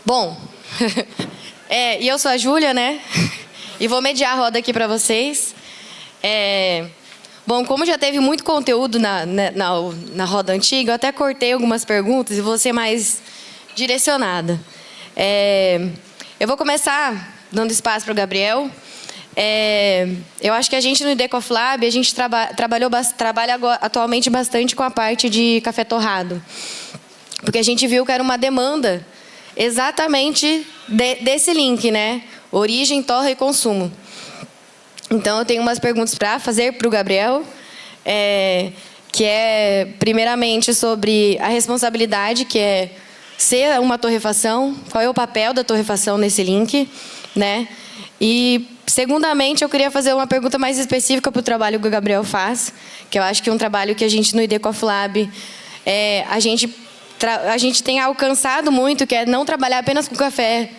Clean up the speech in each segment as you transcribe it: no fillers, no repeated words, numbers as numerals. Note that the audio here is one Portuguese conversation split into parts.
Bom, e eu sou a Júlia, né? E vou mediar a roda aqui para vocês. Bom, como já teve muito conteúdo na roda antiga, eu até cortei algumas perguntas e vou ser mais direcionada. Eu vou começar dando espaço para o Gabriel. Eu acho que a gente no Idecoflab, a gente trabalha atualmente bastante com a parte de café torrado. Porque a gente viu que era uma demanda exatamente desse link, né? Origem, torra e consumo. Então, eu tenho umas perguntas para fazer para o Gabriel, que é, primeiramente, sobre a responsabilidade, que é ser uma torrefação, qual é o papel da torrefação nesse link, né? E, segundamente, eu queria fazer uma pergunta mais específica para o trabalho que o Gabriel faz, que eu acho que é um trabalho que a gente, no Idecoflab, a gente tem alcançado muito, que é não trabalhar apenas com café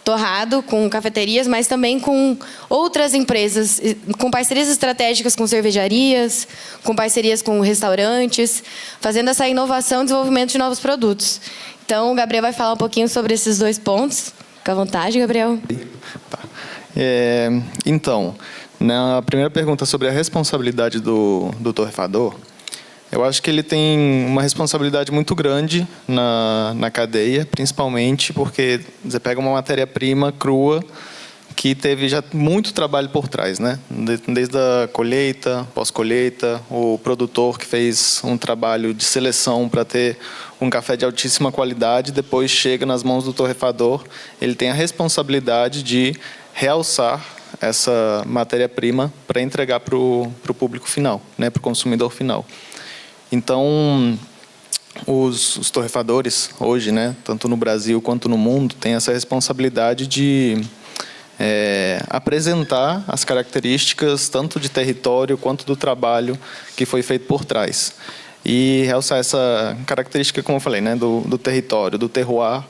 torrado, com cafeterias, mas também com outras empresas, com parcerias estratégicas com cervejarias, com parcerias com restaurantes, fazendo essa inovação e desenvolvimento de novos produtos. Então, o Gabriel vai falar um pouquinho sobre esses dois pontos. Fica à vontade, Gabriel. Tá. Então, na primeira pergunta sobre a responsabilidade do torrefador, eu acho que ele tem uma responsabilidade muito grande na cadeia, principalmente porque você pega uma matéria-prima crua que teve já muito trabalho por trás, né? Desde a colheita, pós-colheita, o produtor que fez um trabalho de seleção para ter um café de altíssima qualidade, depois chega nas mãos do torrefador, ele tem a responsabilidade de realçar essa matéria-prima para entregar para o público final, né? Para o consumidor final. Então, os torrefadores hoje, né, tanto no Brasil quanto no mundo, têm essa responsabilidade de apresentar as características tanto de território quanto do trabalho que foi feito por trás. E realçar essa característica, como eu falei, né, do território, do terroir.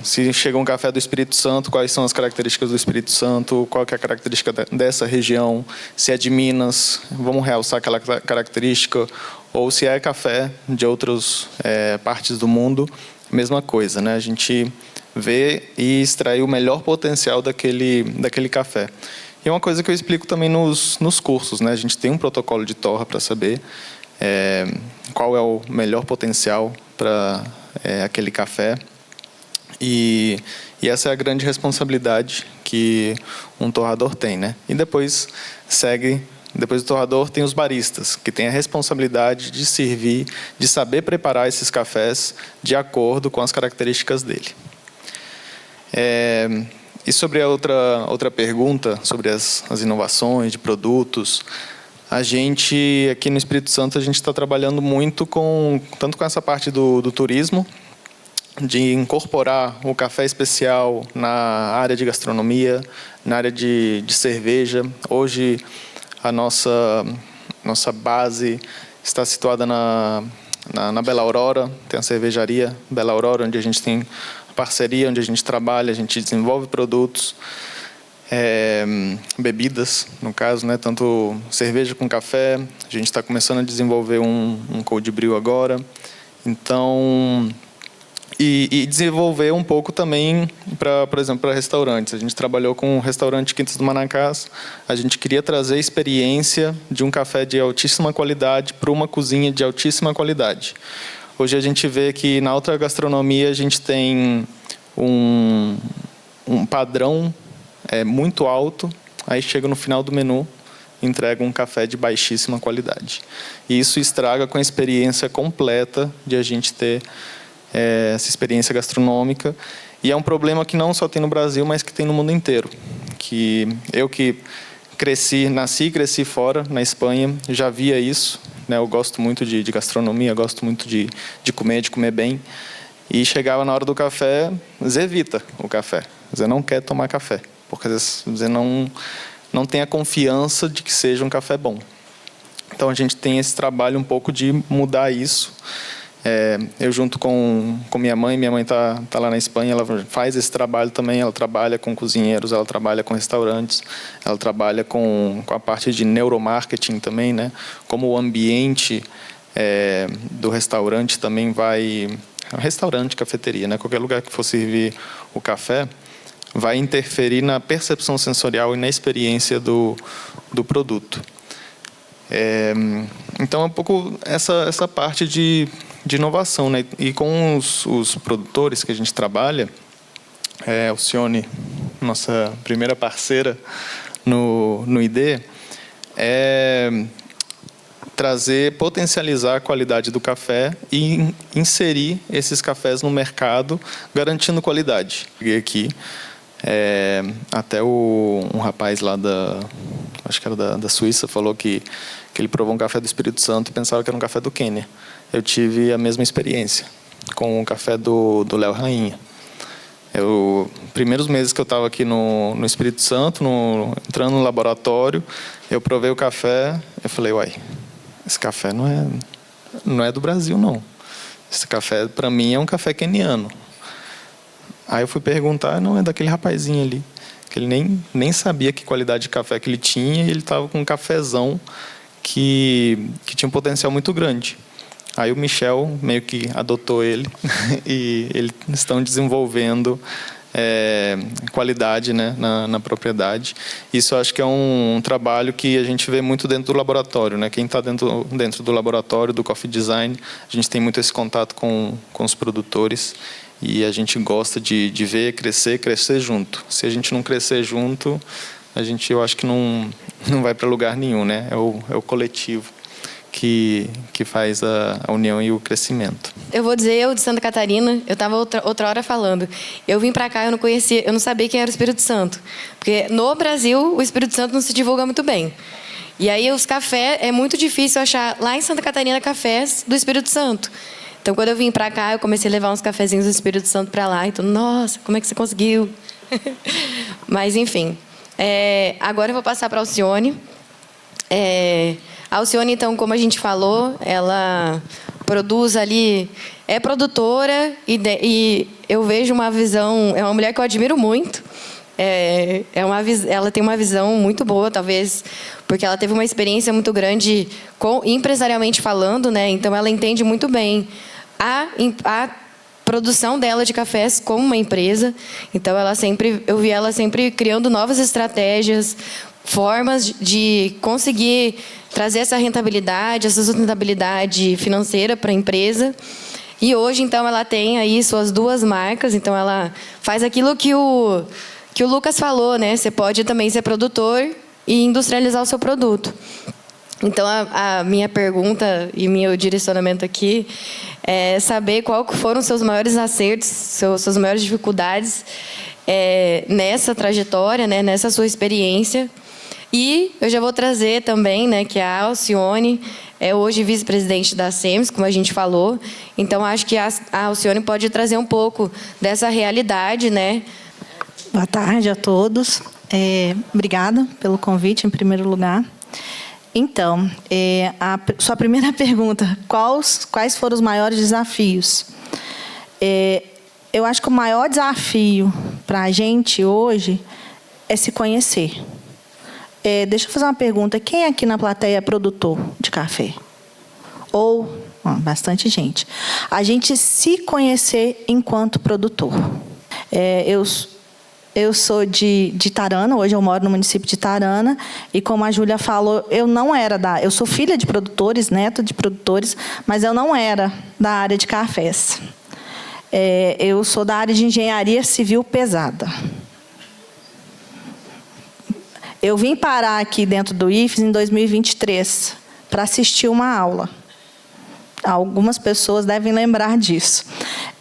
Se chega um café do Espírito Santo, quais são as características do Espírito Santo, qual que é a característica dessa região, se é de Minas, vamos realçar aquela característica, ou se é café de outras partes do mundo, mesma coisa, né? A gente vê e extrai o melhor potencial daquele café. E é uma coisa que eu explico também nos cursos, né? A gente tem um protocolo de torra para saber qual é o melhor potencial para aquele café. E essa é a grande responsabilidade que um torrador tem, né? E depois do torrador tem os baristas, que têm a responsabilidade de servir, de saber preparar esses cafés de acordo com as características dele. E sobre a outra pergunta, sobre as inovações de produtos, a gente, aqui no Espírito Santo, a gente está trabalhando muito tanto com essa parte do turismo, de incorporar o café especial na área de gastronomia, na área de cerveja. Hoje, a nossa base está situada na Bela Aurora, tem a cervejaria Bela Aurora, onde a gente tem parceria, onde a gente trabalha, a gente desenvolve produtos, bebidas, no caso, né, tanto cerveja com café. A gente está começando a desenvolver um cold brew agora. Então, e desenvolver um pouco também, por exemplo, para restaurantes. A gente trabalhou com o restaurante Quintas do Manacás. A gente queria trazer a experiência de um café de altíssima qualidade para uma cozinha de altíssima qualidade. Hoje a gente vê que na alta gastronomia a gente tem um padrão muito alto, aí chega no final do menu, entrega um café de baixíssima qualidade. E isso estraga com a experiência completa de a gente ter essa experiência gastronômica. E é um problema que não só tem no Brasil, mas que tem no mundo inteiro. Que eu que nasci e cresci fora, na Espanha, já via isso, né? Eu gosto muito de gastronomia, gosto muito de comer bem. E chegava na hora do café, você evita o café. Você não quer tomar café, porque você não tem a confiança de que seja um café bom. Então, a gente tem esse trabalho um pouco de mudar isso. Eu junto com minha mãe tá lá na Espanha, ela faz esse trabalho também, ela trabalha com cozinheiros, ela trabalha com restaurantes, ela trabalha com a parte de neuromarketing também, né? Como o ambiente do restaurante também vai restaurante, cafeteria, né? Qualquer lugar que for servir o café, vai interferir na percepção sensorial e na experiência do produto. Então, é um pouco essa parte de inovação, né? E com os produtores que a gente trabalha, a Alcione, nossa primeira parceira no ID, potencializar a qualidade do café e inserir esses cafés no mercado, garantindo qualidade. Cheguei aqui, até um rapaz lá acho que era da Suíça, falou que ele provou um café do Espírito Santo e pensava que era um café do Quênia. Eu tive a mesma experiência com o café do Léo Rainha. Primeiros meses que eu estava aqui no Espírito Santo, entrando no laboratório, eu provei o café, eu falei, uai, esse café não é do Brasil, não. Esse café, para mim, é um café queniano. Aí eu fui perguntar, não, é daquele rapazinho ali, que ele nem sabia que qualidade de café que ele tinha, e ele estava com um cafezão que tinha um potencial muito grande. Aí o Michel meio que adotou ele e eles estão desenvolvendo qualidade, né, na propriedade. Isso eu acho que é um trabalho que a gente vê muito dentro do laboratório, né? Quem está dentro do laboratório do Coffee Design, a gente tem muito esse contato com os produtores e a gente gosta de ver crescer junto. Se a gente não crescer junto, eu acho que não vai para lugar nenhum, né? É o coletivo que faz a união e o crescimento. Eu vou dizer, eu de Santa Catarina, eu estava outra hora falando, eu vim para cá, eu não sabia quem era o Espírito Santo, porque no Brasil o Espírito Santo não se divulga muito bem. E aí os cafés, é muito difícil achar lá em Santa Catarina cafés do Espírito Santo. Então quando eu vim para cá, eu comecei a levar uns cafezinhos do Espírito Santo para lá, então, nossa, como é que você conseguiu? Mas enfim, agora eu vou passar para a Alcione. A Alcione, então, como a gente falou, ela produz ali, é produtora e eu vejo uma visão, é uma mulher que eu admiro muito. Ela tem uma visão muito boa, talvez, porque ela teve uma experiência muito grande empresarialmente falando, né? Então, ela entende muito bem a produção dela de cafés como uma empresa. Então, eu vi ela sempre criando novas estratégias, formas de conseguir trazer essa rentabilidade, essa sustentabilidade financeira para a empresa. E hoje, então, ela tem aí suas 2 marcas. Então, ela faz aquilo que o Lucas falou, né? Você pode também ser produtor e industrializar o seu produto. Então, a minha pergunta e meu direcionamento aqui é saber qual foram os seus maiores acertos, suas maiores dificuldades nessa trajetória, né? Nessa sua experiência. E eu já vou trazer também, né, que a Alcione é hoje vice-presidente da SEMS, como a gente falou. Então, acho que a Alcione pode trazer um pouco dessa realidade, né? Boa tarde a todos. Obrigada pelo convite, em primeiro lugar. Então, a sua primeira pergunta, quais foram os maiores desafios? Eu acho que o maior desafio para a gente hoje é se conhecer. Deixa eu fazer uma pergunta. Quem aqui na plateia é produtor de café? Bastante gente. A gente se conhecer enquanto produtor. Eu sou de Tarana, hoje eu moro no município de Tarana, e como a Júlia falou, eu sou filha de produtores, neta de produtores, mas eu não era da área de cafés. Eu sou da área de engenharia civil pesada. Eu vim parar aqui dentro do IFES em 2023 para assistir uma aula. Algumas pessoas devem lembrar disso.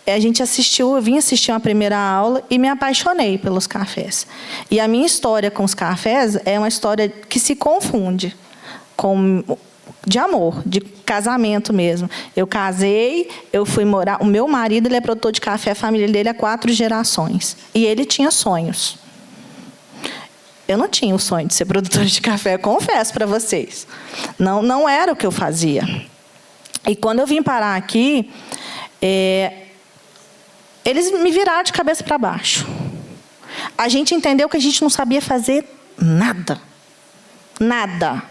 Eu vim assistir uma primeira aula e me apaixonei pelos cafés. E a minha história com os cafés é uma história que se confunde de amor, de casamento mesmo. Eu casei, eu fui morar. O meu marido, ele é produtor de café, a família dele é 4 gerações. E ele tinha sonhos. Eu não tinha o sonho de ser produtora de café, eu confesso para vocês. Não era o que eu fazia. E quando eu vim parar aqui, eles me viraram de cabeça para baixo. A gente entendeu que a gente não sabia fazer nada. Nada.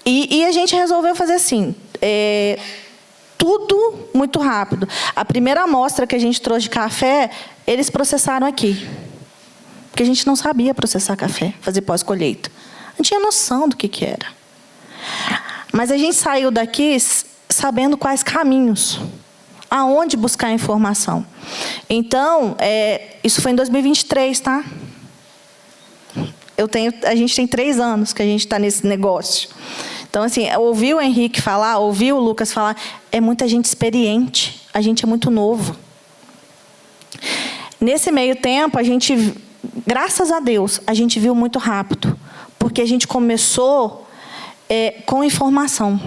E a gente resolveu fazer assim. tudo muito rápido. A primeira amostra que a gente trouxe de café, eles processaram aqui. Porque a gente não sabia processar café, fazer pós-colheita. Não tinha noção do que era. Mas a gente saiu daqui sabendo quais caminhos, aonde buscar informação. Então, isso foi em 2023, tá? A gente tem 3 anos que a gente está nesse negócio. Então, assim, ouvir o Henrique falar, ouvir o Lucas falar, é muita gente experiente. A gente é muito novo. Nesse meio tempo, a gente, graças a Deus, a gente viu muito rápido. Porque a gente começou com informação.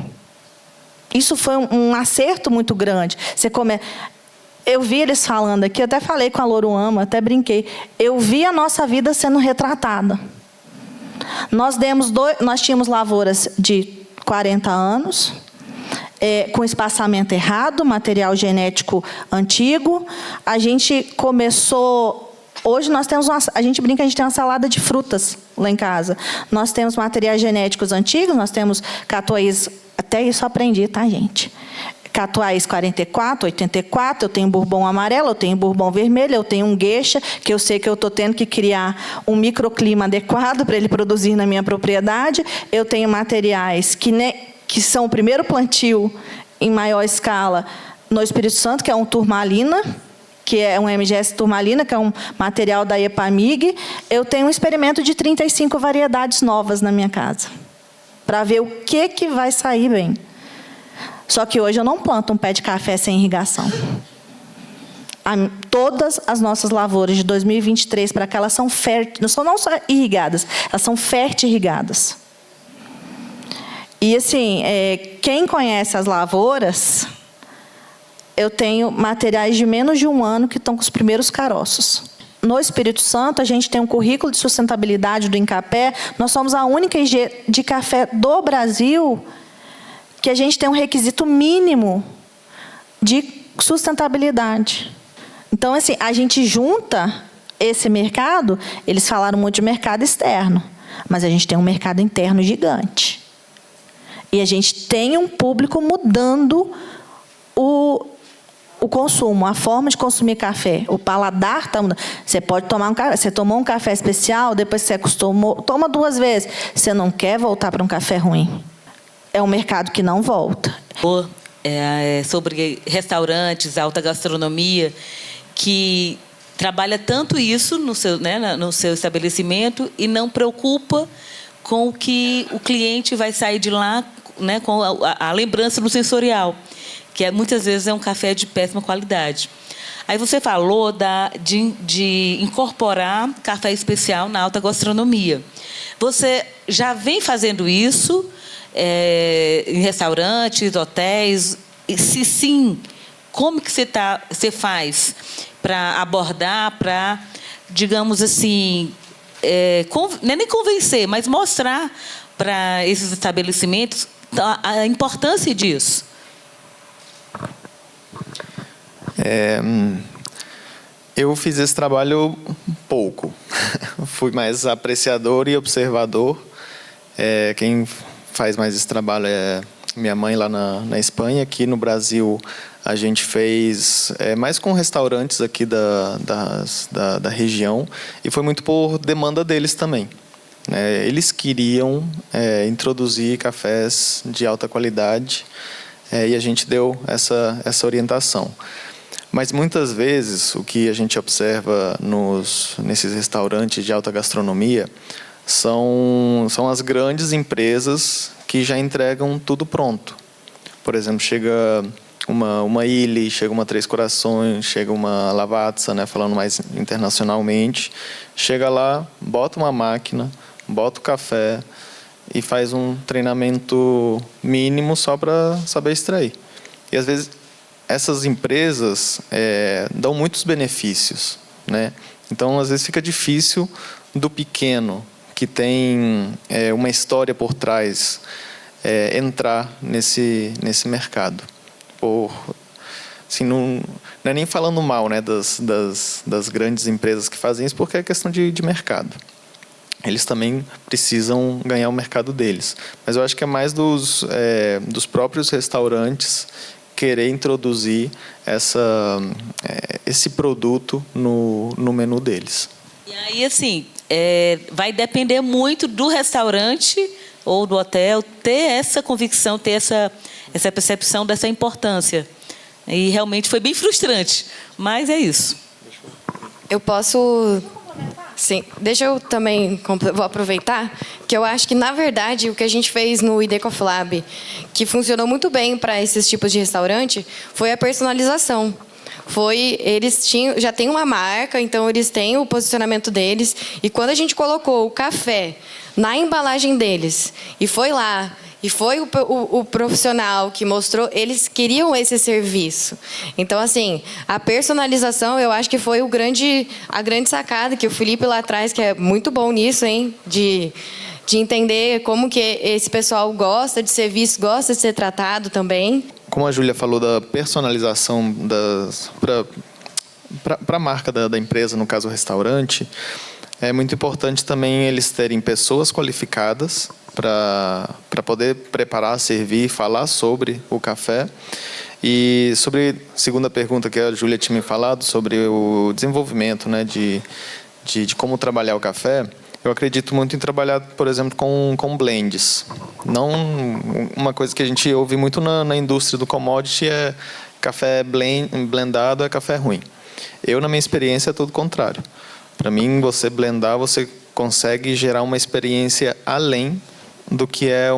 Isso foi um acerto muito grande. Eu vi eles falando aqui, eu até falei com a Loruama, até brinquei. Eu vi a nossa vida sendo retratada. Nós tínhamos lavouras de 40 anos, com espaçamento errado, material genético antigo. A gente começou... Hoje nós temos a gente brinca, a gente tem uma salada de frutas lá em casa. Nós temos materiais genéticos antigos, nós temos catuais, até isso eu aprendi, tá, gente? Catuais 44, 84, eu tenho bourbon amarelo, eu tenho bourbon vermelho, eu tenho um gueixa, que eu sei que eu estou tendo que criar um microclima adequado para ele produzir na minha propriedade. Eu tenho materiais que são o primeiro plantio em maior escala no Espírito Santo, que é um turmalina, que é um MGS turmalina, que é um material da EPAMIG. Eu tenho um experimento de 35 variedades novas na minha casa, para ver o que vai sair bem. Só que hoje eu não planto um pé de café sem irrigação. Todas as nossas lavouras de 2023 para cá, elas são não só irrigadas, elas são fertirrigadas. E assim, quem conhece as lavouras, eu tenho materiais de menos de 1 ano que estão com os primeiros caroços. No Espírito Santo, a gente tem um currículo de sustentabilidade do Incapé. Nós somos a única IG de café do Brasil que a gente tem um requisito mínimo de sustentabilidade. Então, assim, a gente junta esse mercado, eles falaram muito de mercado externo, mas a gente tem um mercado interno gigante. E a gente tem um público mudando o consumo, a forma de consumir café. O paladar está mudando. Você pode tomar você tomou um café especial, depois você acostumou, toma 2 vezes. Você não quer voltar para um café ruim. É um mercado que não volta. Sobre restaurantes, alta gastronomia, que trabalha tanto isso no seu estabelecimento e não preocupa com o que o cliente vai sair de lá, né, com a lembrança do sensorial, que muitas vezes é um café de péssima qualidade. Aí você falou de incorporar café especial na alta gastronomia. Você já vem fazendo isso em restaurantes, hotéis? E se sim, como que você faz para abordar, para, digamos assim, não é nem convencer, mas mostrar para esses estabelecimentos a importância disso? Eu fiz esse trabalho pouco. Fui mais apreciador e observador. Quem faz mais esse trabalho é minha mãe lá na Espanha. Aqui no Brasil, a gente fez mais com restaurantes aqui da região, e foi muito por demanda deles também. Eles queriam introduzir cafés de alta qualidade, e a gente deu essa orientação. Mas muitas vezes o que a gente observa nesses restaurantes de alta gastronomia são as grandes empresas que já entregam tudo pronto. Por exemplo, chega uma Illy, chega uma Três Corações, chega uma Lavazza, né, falando mais internacionalmente, chega lá, bota uma máquina, bota o café e faz um treinamento mínimo só para saber extrair. E às vezes essas empresas dão muitos benefícios, né? Então às vezes fica difícil do pequeno, que tem uma história por trás, entrar nesse mercado. Assim, não é nem falando mal, né, das grandes empresas que fazem isso, porque é questão de mercado. Eles também precisam ganhar o mercado deles. Mas eu acho que é mais dos próprios restaurantes querer introduzir esse produto no menu deles. E aí, assim, vai depender muito do restaurante ou do hotel ter essa convicção, ter essa percepção dessa importância. E realmente foi bem frustrante, mas é isso. Eu posso... Sim, deixa eu também vou aproveitar que eu acho que, na verdade, o que a gente fez no IDECOFLAB, que funcionou muito bem para esses tipos de restaurante, foi a personalização. Eles já têm uma marca, então eles têm o posicionamento deles. E quando a gente colocou o café na embalagem deles e foi lá, e foi o profissional que mostrou, eles queriam esse serviço. Então, assim, a personalização, eu acho que foi a grande sacada, que o Felipe lá atrás, que é muito bom nisso, hein, de entender como que esse pessoal gosta de ser visto, gosta de ser tratado também. Como a Júlia falou da personalização para a marca da empresa, no caso o restaurante, é muito importante também eles terem pessoas qualificadas para poder preparar, servir, falar sobre o café. E sobre a segunda pergunta que a Júlia tinha me falado, sobre o desenvolvimento, né, de como trabalhar o café, eu acredito muito em trabalhar, por exemplo, com blends. Não, uma coisa que a gente ouve muito na indústria do commodity é café blendado é café ruim. Eu, na minha experiência, é tudo o contrário. Para mim, você blendar, você consegue gerar uma experiência além do que é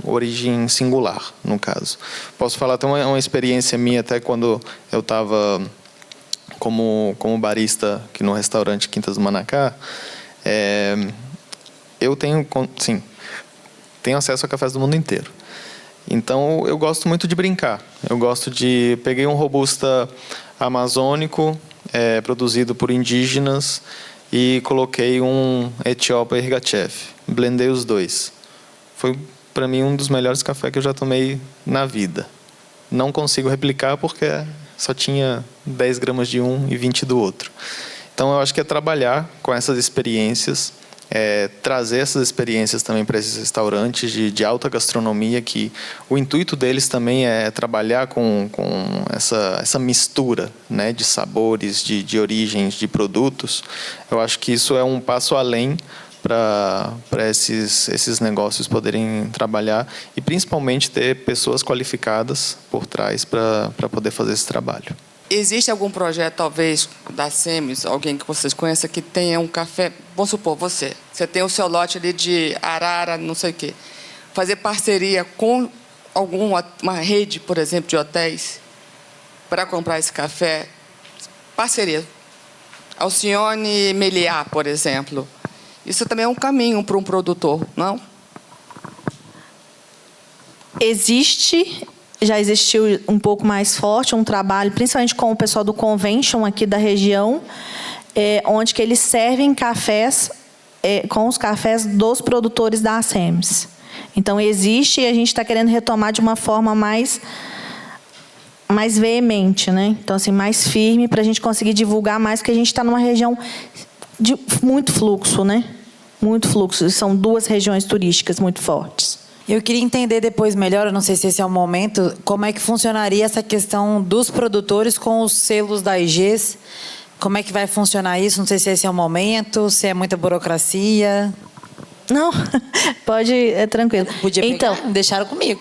origem singular, no caso. Posso falar até uma experiência minha, até quando eu estava como barista aqui no restaurante Quintas do Manacá. Eu tenho acesso a cafés do mundo inteiro. Então, eu gosto muito de brincar. Peguei um robusta amazônico, produzido por indígenas, e coloquei um Etiópia Ergachev. Blendei os dois. Foi, para mim, um dos melhores cafés que eu já tomei na vida. Não consigo replicar porque só tinha 10 gramas de um e 20 do outro. Então, eu acho que é trabalhar com essas experiências, trazer essas experiências também para esses restaurantes de alta gastronomia, que o intuito deles também é trabalhar com essa mistura, né, de sabores, de origens, de produtos. Eu acho que isso é um passo além para esses negócios poderem trabalhar e, principalmente, ter pessoas qualificadas por trás para poder fazer esse trabalho. Existe algum projeto, talvez, da SEMES, alguém que vocês conheçam, que tenha um café... Vamos supor, você tem o seu lote ali de arara, não sei o quê. Fazer parceria com uma rede, por exemplo, de hotéis, para comprar esse café. Parceria. Alcione Meliá, por exemplo. Isso também é um caminho para um produtor, não? Já existiu um pouco mais forte um trabalho, principalmente com o pessoal do Convention aqui da região, onde que eles servem cafés com os cafés dos produtores da SEMES. Então, existe, e a gente está querendo retomar de uma forma mais veemente, né? Então, assim, mais firme, para a gente conseguir divulgar mais, porque a gente está numa região de muito fluxo, né? Muito fluxo. São 2 regiões turísticas muito fortes. Eu queria entender depois melhor, eu não sei se esse é o momento, como é que funcionaria essa questão dos produtores com os selos da IGES. Como é que vai funcionar isso? Não sei se esse é o momento, se é muita burocracia. Não, pode, tranquilo. Podia pegar, então, deixaram comigo.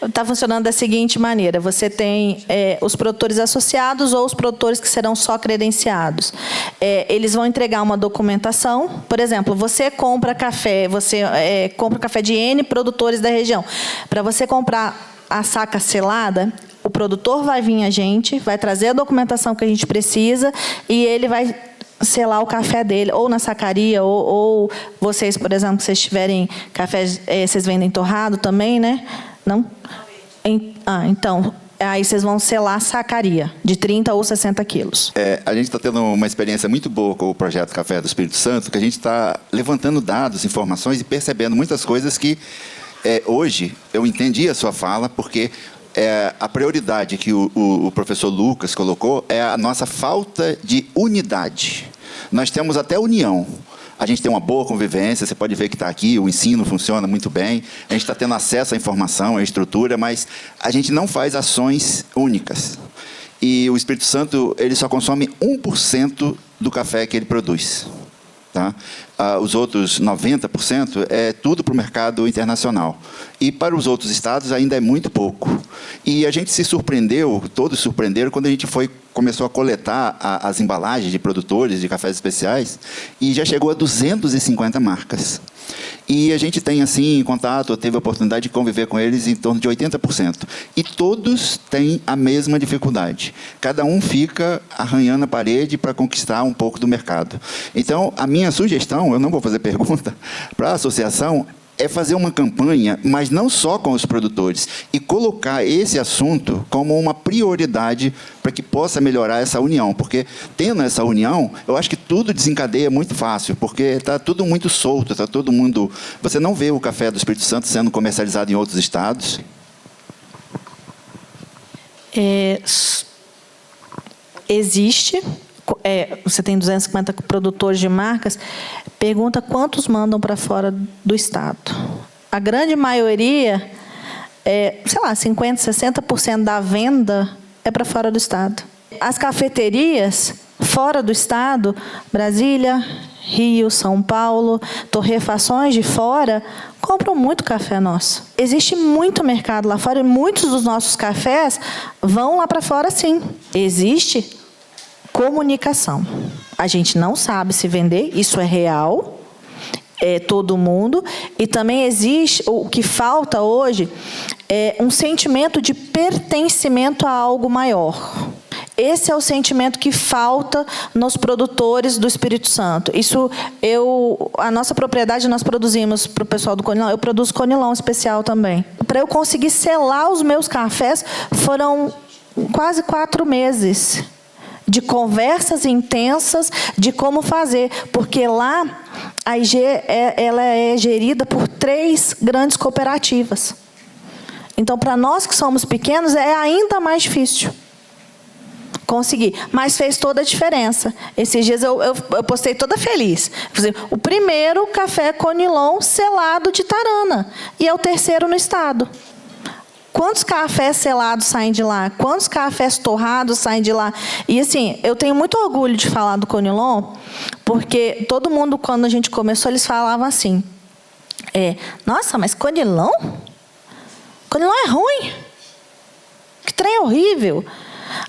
Está funcionando da seguinte maneira: você tem os produtores associados ou os produtores que serão só credenciados. Eles vão entregar uma documentação. Por exemplo, você compra café, compra café de N produtores da região. Para você comprar a saca selada, o produtor vai vir a gente, vai trazer a documentação que a gente precisa e ele vai selar o café dele, ou na sacaria, ou vocês, por exemplo, se vocês tiverem café, vocês vendem torrado também, né? Não? Então, aí vocês vão selar a sacaria, de 30 ou 60 quilos. A gente está tendo uma experiência muito boa com o projeto Café do Espírito Santo, que a gente está levantando dados, informações e percebendo muitas coisas que, hoje, eu entendi a sua fala, porque a prioridade que o professor Lucas colocou é a nossa falta de unidade. Nós temos até união. A gente tem uma boa convivência, você pode ver que está aqui, o ensino funciona muito bem, a gente está tendo acesso à informação, à estrutura, mas a gente não faz ações únicas. E o Espírito Santo, ele só consome 1% do café que ele produz. Tá? Os outros 90% é tudo para o mercado internacional. E para os outros estados ainda é muito pouco. E a gente se surpreendeu, todos se surpreenderam, quando a gente começou a coletar as embalagens de produtores de cafés especiais, e já chegou a 250 marcas. E a gente tem, assim, contato, teve a oportunidade de conviver com eles em torno de 80%. E todos têm a mesma dificuldade. Cada um fica arranhando a parede para conquistar um pouco do mercado. Então, a minha sugestão, eu não vou fazer pergunta, para a associação, é fazer uma campanha, mas não só com os produtores, e colocar esse assunto como uma prioridade para que possa melhorar essa união. Porque, tendo essa união, eu acho que tudo desencadeia muito fácil, porque está tudo muito solto, está todo mundo... Você não vê o café do Espírito Santo sendo comercializado em outros estados? Existe... você tem 250 produtores de marcas, pergunta quantos mandam para fora do estado. A grande maioria, sei lá, 50%, 60% da venda é para fora do estado. As cafeterias fora do estado, Brasília, Rio, São Paulo, torrefações de fora, compram muito café nosso. Existe muito mercado lá fora e muitos dos nossos cafés vão lá para fora, sim. Existe comunicação. A gente não sabe se vender, isso é real, todo mundo. E também existe, o que falta hoje, um sentimento de pertencimento a algo maior. Esse é o sentimento que falta nos produtores do Espírito Santo. A nossa propriedade, nós produzimos para o pessoal do Conilon, eu produzo Conilon especial também. Para eu conseguir selar os meus cafés, foram quase 4 meses. De conversas intensas de como fazer, porque lá a IG ela é gerida por 3 grandes cooperativas. Então, para nós que somos pequenos, é ainda mais difícil conseguir, mas fez toda a diferença. Esses dias eu postei toda feliz. O primeiro café Conilon selado de Tarana, e é o 3º no estado. Quantos cafés selados saem de lá? Quantos cafés torrados saem de lá? E, assim, eu tenho muito orgulho de falar do Conilon, porque todo mundo, quando a gente começou, eles falavam assim, nossa, mas Conilon? Conilon é ruim. Que trem horrível.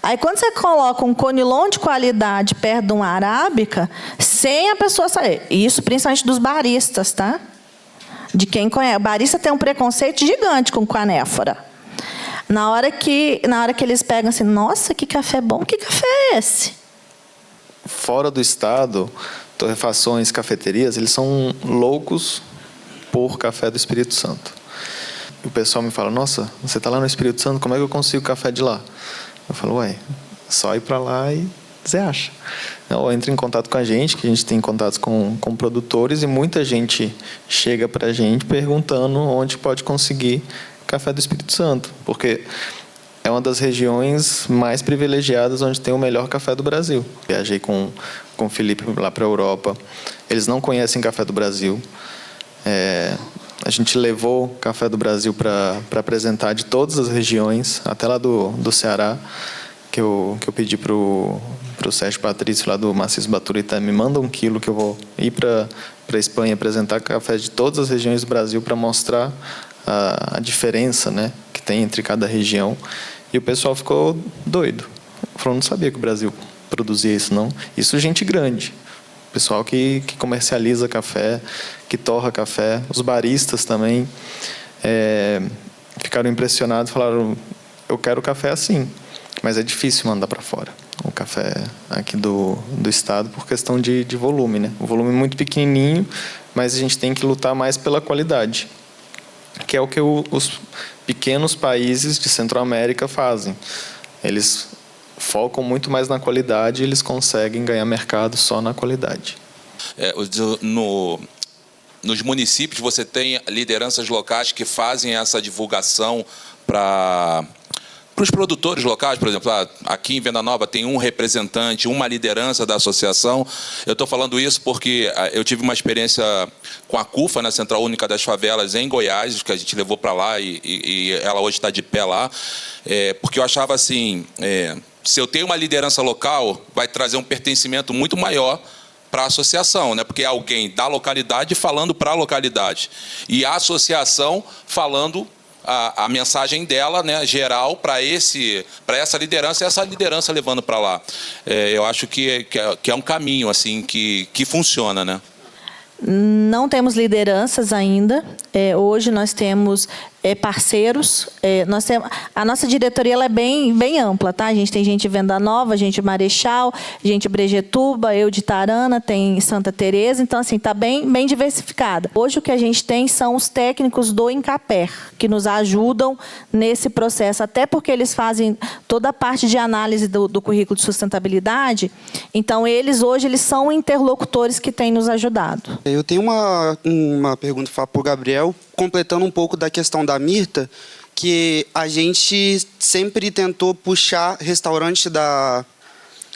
Aí, quando você coloca um Conilon de qualidade perto de uma arábica, sem a pessoa saber, isso principalmente dos baristas, tá? De quem conhece. O barista tem um preconceito gigante com canéfora. Na hora que eles pegam assim, nossa, que café bom, que café é esse? Fora do estado, torrefações, cafeterias, eles são loucos por café do Espírito Santo. E o pessoal me fala, nossa, você está lá no Espírito Santo, como é que eu consigo café de lá? Eu falo, só ir para lá e você acha. Ou entra em contato com a gente, que a gente tem contatos com produtores, e muita gente chega para a gente perguntando onde pode conseguir café do Espírito Santo, porque é uma das regiões mais privilegiadas onde tem o melhor café do Brasil. Viajei com o Felipe lá para a Europa, eles não conhecem café do Brasil. A gente levou café do Brasil para apresentar de todas as regiões, até lá do Ceará, que eu pedi para o Sérgio Patrício, lá do Maciço Baturité, me manda 1 quilo que eu vou ir para a Espanha apresentar café de todas as regiões do Brasil para mostrar a diferença, né, que tem entre cada região. E o pessoal ficou doido. Falou, não sabia que o Brasil produzia isso, não. Isso gente grande. Pessoal que comercializa café, que torra café. Os baristas também ficaram impressionados, falaram, eu quero café assim. Mas é difícil mandar para fora o café aqui do estado por questão de volume, né? O volume é muito pequenininho, mas a gente tem que lutar mais pela qualidade, que é o que os pequenos países de Centro-América fazem. Eles focam muito mais na qualidade e eles conseguem ganhar mercado só na qualidade. Nos municípios você tem lideranças locais que fazem essa divulgação para Para os produtores locais, por exemplo, aqui em Venda Nova tem um representante, uma liderança da associação. Eu estou falando isso porque eu tive uma experiência com a CUFA, na Central Única das Favelas, em Goiás, que a gente levou para lá e ela hoje está de pé lá. Porque eu achava assim, se eu tenho uma liderança local, vai trazer um pertencimento muito maior para a associação, né? Porque é alguém da localidade falando para a localidade. E a associação falando a mensagem dela, né, geral, para essa liderança, e essa liderança levando para lá. Eu acho que é um caminho assim que funciona, né? Não temos lideranças ainda. Hoje nós temos parceiros. A nossa diretoria ela é bem ampla, tá? A gente tem gente de Venda Nova, gente de Marechal, gente de Brejetuba, eu de Tarana, tem Santa Teresa. Então, assim, está bem diversificada. Hoje o que a gente tem são os técnicos do Incaper, que nos ajudam nesse processo, até porque eles fazem toda a parte de análise do currículo de sustentabilidade. Então, eles são interlocutores que têm nos ajudado. Eu tenho uma pergunta para o Gabriel, completando um pouco da questão da Mirta, que a gente sempre tentou puxar restaurante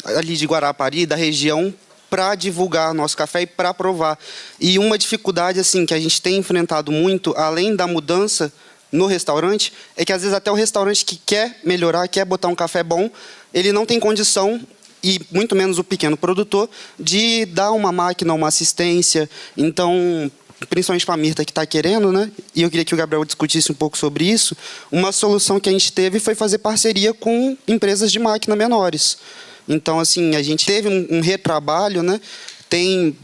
ali de Guarapari, da região, para divulgar nosso café e para provar. E uma dificuldade assim que a gente tem enfrentado muito, além da mudança no restaurante, é que às vezes até o restaurante que quer melhorar, quer botar um café bom, ele não tem condição, e muito menos o pequeno produtor, de dar uma máquina, uma assistência. Então, principalmente para a Mirta que está querendo, né? E eu queria que o Gabriel discutisse um pouco sobre isso. Uma solução que a gente teve foi fazer parceria com empresas de máquina menores. Então, assim, a gente teve um retrabalho, né? Tem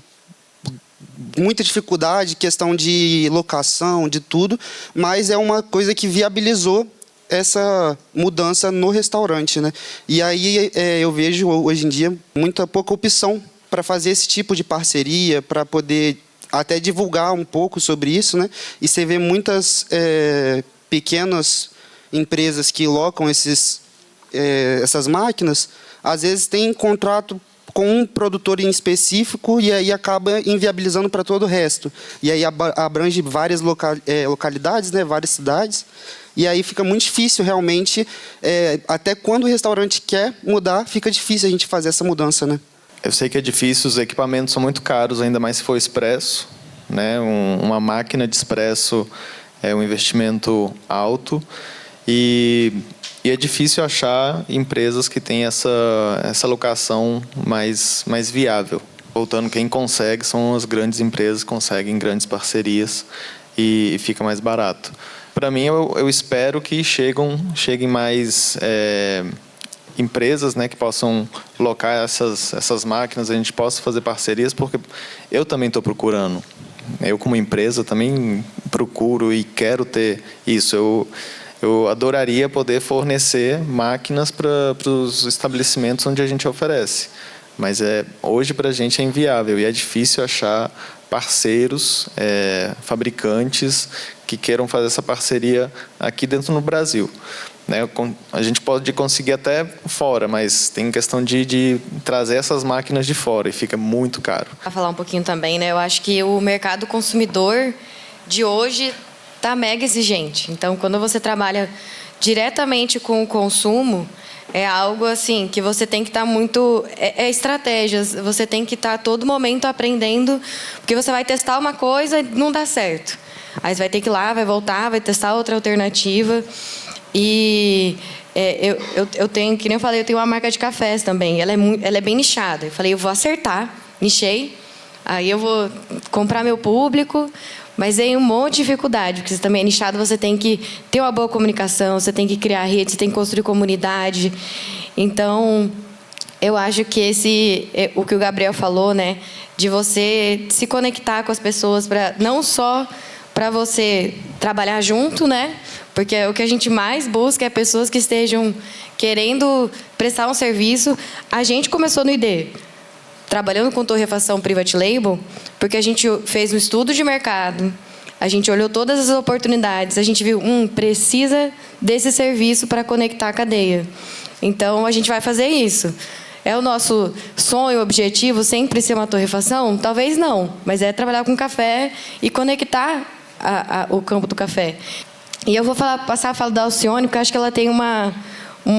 muita dificuldade, questão de locação, de tudo, mas é uma coisa que viabilizou essa mudança no restaurante, né? E aí eu vejo hoje em dia muita pouca opção para fazer esse tipo de parceria, para poder até divulgar um pouco sobre isso, né? E você vê muitas pequenas empresas que locam essas máquinas, às vezes tem contrato com um produtor em específico e aí acaba inviabilizando para todo o resto. E aí abrange várias localidades, né? Várias cidades. E aí fica muito difícil, realmente, até quando o restaurante quer mudar, fica difícil a gente fazer essa mudança, né? Eu sei que é difícil, os equipamentos são muito caros, ainda mais se for expresso, né? Uma máquina de expresso é um investimento alto e é difícil achar empresas que têm essa locação mais viável. Voltando, quem consegue são as grandes empresas que conseguem grandes parcerias e fica mais barato. Para mim, eu espero que cheguem mais empresas, né, que possam locar essas máquinas, a gente possa fazer parcerias, porque eu também estou procurando. Eu, como empresa, também procuro e quero ter isso. Eu adoraria poder fornecer máquinas para os estabelecimentos onde a gente oferece. Mas hoje, para a gente, é inviável e é difícil achar parceiros, fabricantes que queiram fazer essa parceria aqui dentro no Brasil. Né? A gente pode conseguir até fora, mas tem questão de trazer essas máquinas de fora e fica muito caro. Para falar um pouquinho também, né? Eu acho que o mercado consumidor de hoje está mega exigente. Então, quando você trabalha diretamente com o consumo, é algo assim que você tem que estar muito... estratégias. Você tem que estar a todo momento aprendendo, porque você vai testar uma coisa e não dá certo. Aí você vai ter que ir lá, vai voltar, vai testar outra alternativa. E eu tenho, que nem eu falei, eu tenho uma marca de cafés também. Ela é bem nichada. Eu falei, eu vou acertar, nichei. Aí eu vou comprar meu público, mas tem um monte de dificuldade, porque você também é nichado, você tem que ter uma boa comunicação, você tem que criar rede, você tem que construir comunidade. Então, eu acho que o que o Gabriel falou, né, de você se conectar com as pessoas, não só para você trabalhar junto, né? Porque o que a gente mais busca é pessoas que estejam querendo prestar um serviço. A gente começou no ID, trabalhando com torrefação private label, porque a gente fez um estudo de mercado, a gente olhou todas as oportunidades, a gente viu, precisa desse serviço para conectar a cadeia. Então, a gente vai fazer isso. É o nosso sonho, objetivo, sempre ser uma torrefação? Talvez não, mas é trabalhar com café e conectar o campo do café. E eu vou passar a fala da Alcione, porque eu acho que ela tem uma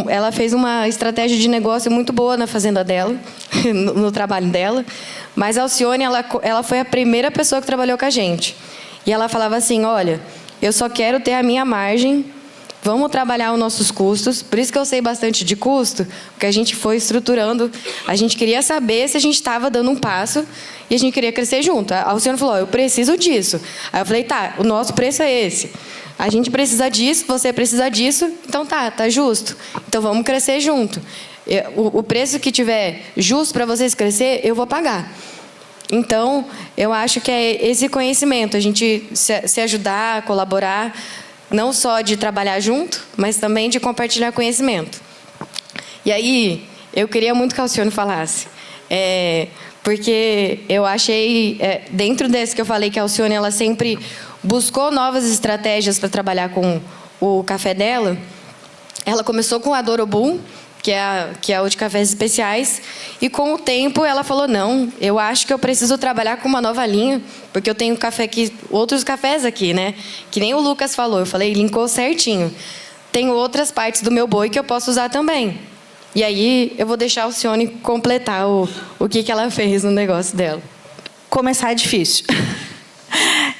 ela fez uma estratégia de negócio muito boa na fazenda dela, no trabalho dela. Mas a Alcione, ela foi a primeira pessoa que trabalhou com a gente. E ela falava assim, olha, eu só quero ter a minha margem, vamos trabalhar os nossos custos. Por isso que eu sei bastante de custo, porque a gente foi estruturando. A gente queria saber se a gente estava dando um passo e a gente queria crescer junto. A Alcione falou, eu preciso disso. Aí eu falei, tá, o nosso preço é esse. A gente precisa disso, você precisa disso, então tá justo. Então vamos crescer junto. O preço que tiver justo para vocês crescer, eu vou pagar. Então, eu acho que é esse conhecimento, a gente se ajudar, colaborar, não só de trabalhar junto, mas também de compartilhar conhecimento. E aí, eu queria muito que a Alcione falasse, porque eu achei, dentro desse que eu falei, que a Alcione, ela sempre buscou novas estratégias para trabalhar com o café dela. Ela começou com a Dorobu, que é o de cafés especiais, e com o tempo ela falou, não, eu acho que eu preciso trabalhar com uma nova linha, porque eu tenho café aqui, outros cafés aqui, né? Que nem o Lucas falou, eu falei, linkou certinho. Tenho outras partes do meu boi que eu posso usar também. E aí eu vou deixar a Alcione completar o que ela fez no negócio dela. Começar é difícil.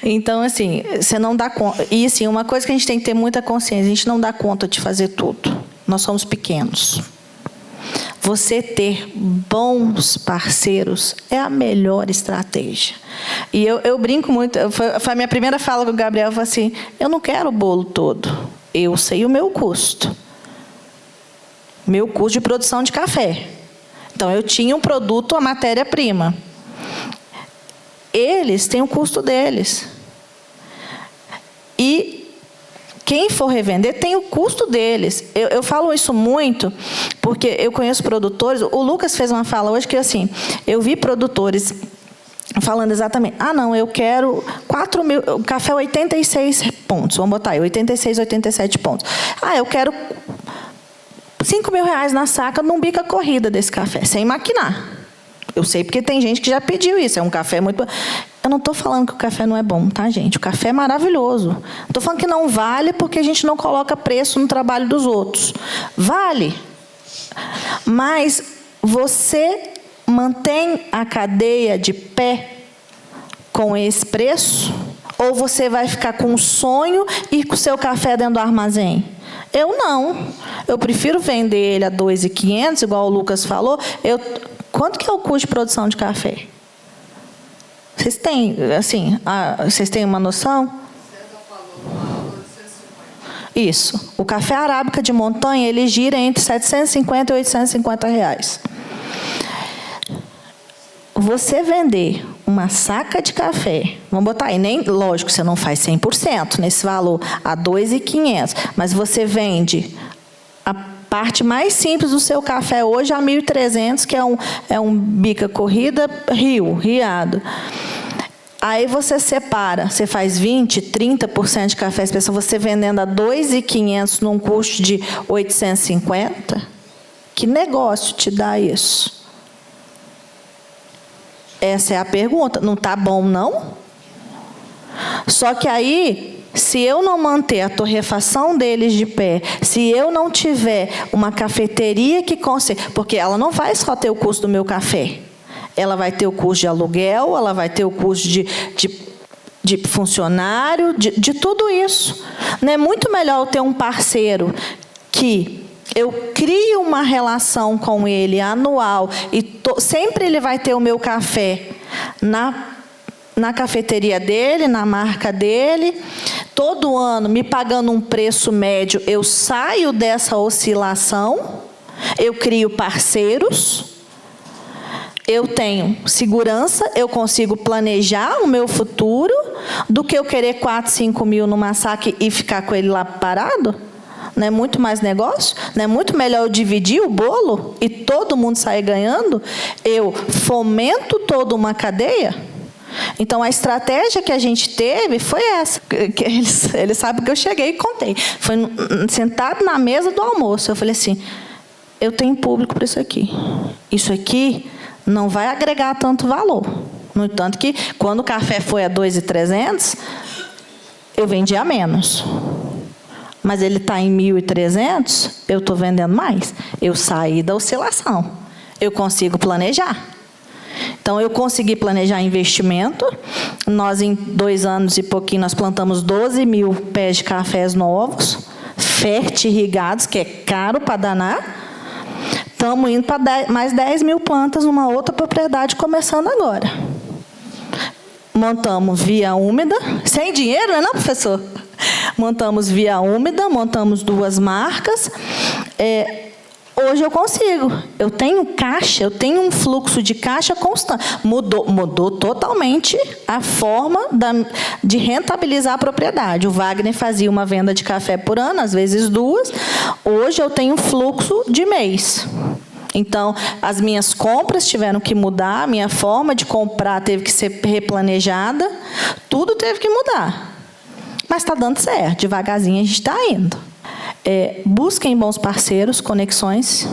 Então, assim, você não dá conta. E, assim, uma coisa que a gente tem que ter muita consciência, a gente não dá conta de fazer tudo. Nós somos pequenos. Você ter bons parceiros é a melhor estratégia. E eu brinco muito, foi a minha primeira fala com o Gabriel, eu falei assim, eu não quero o bolo todo, eu sei o meu custo. Meu custo de produção de café. Então, eu tinha um produto, a matéria-prima. Eles têm o custo deles. E quem for revender tem o custo deles. Eu falo isso muito porque eu conheço produtores. O Lucas fez uma fala hoje que, assim, eu vi produtores falando exatamente, não, eu quero 4 mil, café 86 pontos, vamos botar aí, 86, 87 pontos. Eu quero 5 mil reais na saca num bica corrida desse café, sem maquinar. Eu sei porque tem gente que já pediu isso. É um café muito bom. Eu não estou falando que o café não é bom, tá, gente? O café é maravilhoso. Estou falando que não vale porque a gente não coloca preço no trabalho dos outros. Vale. Mas você mantém a cadeia de pé com esse preço? Ou você vai ficar com um sonho e com o seu café dentro do armazém? Eu não. Eu prefiro vender ele a 2.500, igual o Lucas falou. Quanto que é o custo de produção de café? Vocês têm, assim, vocês têm uma noção? Isso. O café arábica de montanha, ele gira entre 750 e 850 reais. Você vender uma saca de café, vamos botar aí, lógico, você não faz 100% nesse valor, a 2.500, mas você vende a parte mais simples do seu café hoje a 1.300, que é um bica corrida, riado. Aí você separa, você faz 20%, 30% de café especial, você vendendo a 2.500 num custo de 850, que negócio te dá isso? Essa é a pergunta. Não está bom, não? Só que aí, se eu não manter a torrefação deles de pé, se eu não tiver uma cafeteria que consiga... Porque ela não vai só ter o custo do meu café. Ela vai ter o custo de aluguel, ela vai ter o custo de funcionário, de tudo isso. Não é muito melhor eu ter um parceiro que eu crio uma relação com ele anual e sempre ele vai ter o meu café na cafeteria dele, na marca dele, todo ano me pagando um preço médio, eu saio dessa oscilação, eu crio parceiros, eu tenho segurança, eu consigo planejar o meu futuro, do que eu querer 4, 5 mil numa saca e ficar com ele lá parado. Não é muito mais negócio? Não é muito melhor eu dividir o bolo e todo mundo sair ganhando? Eu fomento toda uma cadeia? Então, a estratégia que a gente teve foi essa. Eles sabem que eu cheguei e contei. Foi sentado na mesa do almoço. Eu falei assim, eu tenho público para isso aqui. Isso aqui não vai agregar tanto valor. No entanto que, quando o café foi a 2.300, eu vendi a menos. mas ele está em 1.300, eu estou vendendo mais. Eu saí da oscilação. Eu consigo planejar. Então, eu consegui planejar investimento. Nós, em 2 anos e pouquinho, nós plantamos 12 mil pés de cafés novos, fertirrigados, que é caro para danar. Estamos indo para mais 10 mil plantas numa outra propriedade, começando agora. Montamos via úmida, sem dinheiro, não é não, professor? Montamos via úmida, montamos 2 marcas. Hoje eu consigo. Eu tenho caixa, eu tenho um fluxo de caixa constante. Mudou totalmente a forma de rentabilizar a propriedade. O Wagner fazia uma venda de café por ano, às vezes 2. Hoje eu tenho fluxo de mês. Então, as minhas compras tiveram que mudar, a minha forma de comprar teve que ser replanejada, tudo teve que mudar. Mas está dando certo, devagarzinho a gente está indo. Busquem bons parceiros, conexões,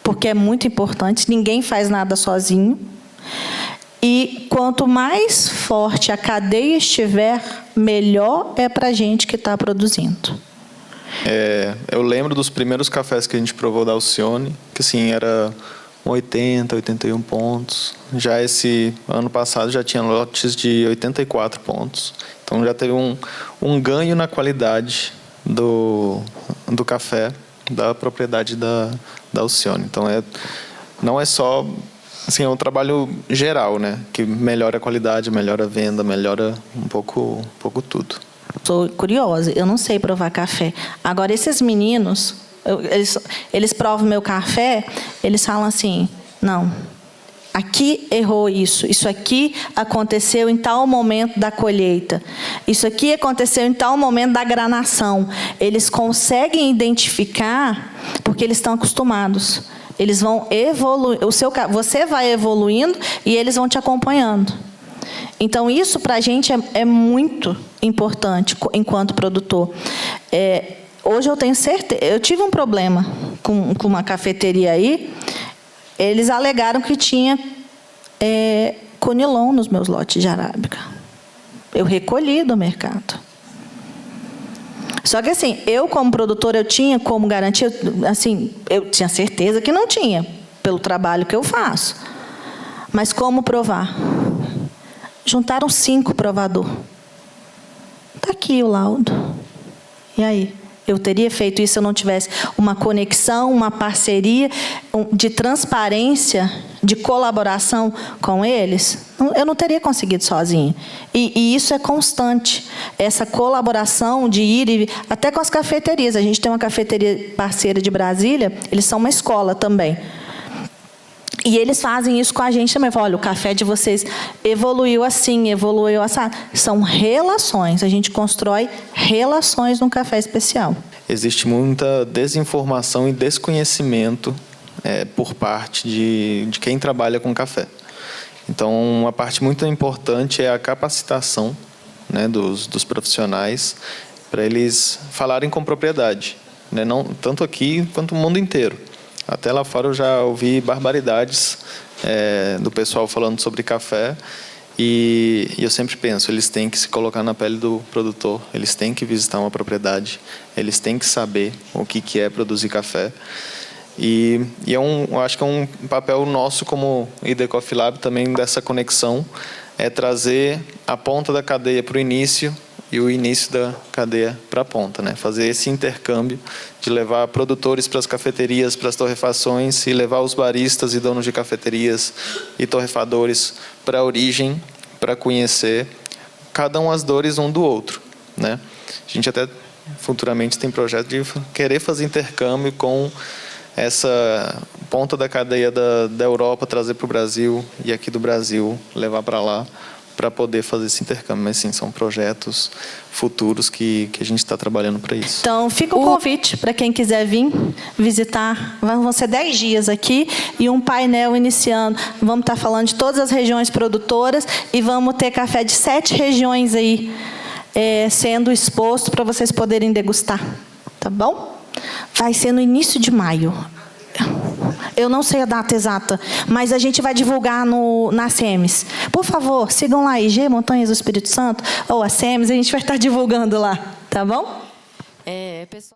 porque é muito importante, ninguém faz nada sozinho. E quanto mais forte a cadeia estiver, melhor é para a gente que está produzindo. Eu lembro dos primeiros cafés que a gente provou da Alcione, que assim, era 80, 81 pontos. Já esse ano passado já tinha lotes de 84 pontos. Então já teve um ganho na qualidade do café da propriedade da Alcione. Então não é só assim, é um trabalho geral, né, que melhora a qualidade, melhora a venda, melhora um pouco tudo. Sou curiosa, eu não sei provar café. Agora, esses meninos, eles provam meu café, eles falam assim, não, aqui errou isso aqui aconteceu em tal momento da colheita, isso aqui aconteceu em tal momento da granação. Eles conseguem identificar, porque eles estão acostumados. Eles vão evoluir, você vai evoluindo e eles vão te acompanhando. Então, isso para a gente é muito importante enquanto produtor. Hoje eu tenho certeza... Eu tive um problema com uma cafeteria aí. Eles alegaram que tinha conilon nos meus lotes de arábica. Eu recolhi do mercado. Só que, assim, eu como produtora, eu tinha como garantir... Assim, eu tinha certeza que não tinha, pelo trabalho que eu faço. Mas como provar? Juntaram 5 provadores. Está aqui o laudo. E aí? Eu teria feito isso se eu não tivesse uma conexão, uma parceria de transparência, de colaboração com eles? Eu não teria conseguido sozinha. E isso é constante. Essa colaboração de ir e vir, até com as cafeterias. A gente tem uma cafeteria parceira de Brasília, eles são uma escola também. E eles fazem isso com a gente também. Olha, o café de vocês evoluiu assim, evoluiu assim. São relações. A gente constrói relações num café especial. Existe muita desinformação e desconhecimento por parte de quem trabalha com café. Então, uma parte muito importante é a capacitação, né, dos profissionais para eles falarem com propriedade, né, não, tanto aqui quanto no mundo inteiro. Até lá fora eu já ouvi barbaridades do pessoal falando sobre café e eu sempre penso, eles têm que se colocar na pele do produtor, eles têm que visitar uma propriedade, eles têm que saber o que é produzir café. E eu acho que é um papel nosso como ID Coffee Lab também dessa conexão, é trazer a ponta da cadeia para o início e o início da cadeia para a ponta, né? Fazer esse intercâmbio de levar produtores para as cafeterias, para as torrefações e levar os baristas e donos de cafeterias e torrefadores para a origem, para conhecer cada um as dores um do outro, né? A gente até futuramente tem projeto de querer fazer intercâmbio com essa ponta da cadeia da Europa, trazer para o Brasil e aqui do Brasil levar para lá, para poder fazer esse intercâmbio. Mas, sim, são projetos futuros que a gente está trabalhando para isso. Então, fica o convite para quem quiser vir visitar. Vão ser 10 dias aqui e um painel iniciando. Vamos estar falando de todas as regiões produtoras e vamos ter café de 7 regiões aí sendo exposto para vocês poderem degustar. Tá bom? Vai ser no início de maio. Eu não sei a data exata, mas a gente vai divulgar na SEMES. Por favor, sigam lá, IG Montanhas do Espírito Santo, ou a SEMES, a gente vai estar divulgando lá, tá bom? Pessoal.